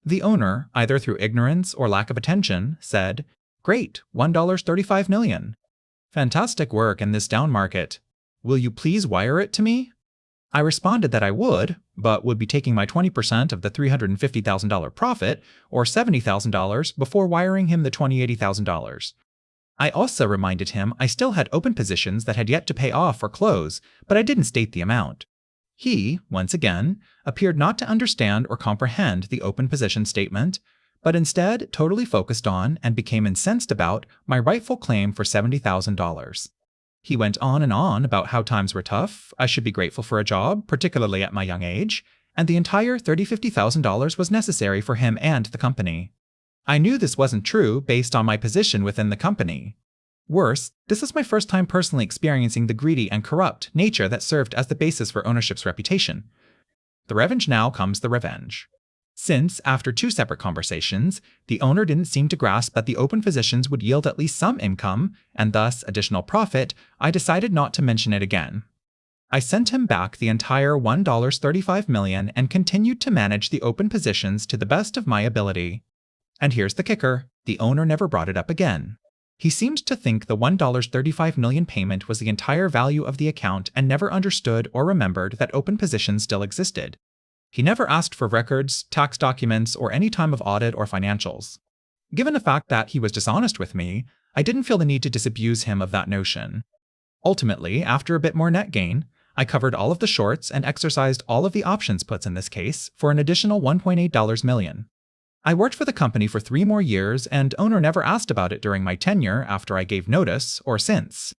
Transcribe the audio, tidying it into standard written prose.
The owner, either through ignorance or lack of attention, said, "Great, $1.35 million. Fantastic work in this down market. Will you please wire it to me?" I responded that I would, but would be taking my 20% of the $350,000 profit, or $70,000, before wiring him the $80,000. I also reminded him I still had open positions that had yet to pay off or close, but I didn't state the amount. He, once again, appeared not to understand or comprehend the open position statement, but instead totally focused on and became incensed about my rightful claim for $70,000. He went on and on about how times were tough, I should be grateful for a job, particularly at my young age, and the entire $50,000 was necessary for him and the company. I knew this wasn't true based on my position within the company. Worse, this is my first time personally experiencing the greedy and corrupt nature that served as the basis for ownership's reputation. The revenge now comes the revenge. Since, after 2 separate conversations, the owner didn't seem to grasp that the open positions would yield at least some income, and thus additional profit, I decided not to mention it again. I sent him back the entire $1.35 million and continued to manage the open positions to the best of my ability. And here's the kicker, the owner never brought it up again. He seemed to think the $1.35 million payment was the entire value of the account and never understood or remembered that open positions still existed. He never asked for records, tax documents, or any time of audit or financials. Given the fact that he was dishonest with me, I didn't feel the need to disabuse him of that notion. Ultimately, after a bit more net gain, I covered all of the shorts and exercised all of the options puts in this case for an additional $1.8 million. I worked for the company for 3 more years, and owner never asked about it during my tenure after I gave notice or since.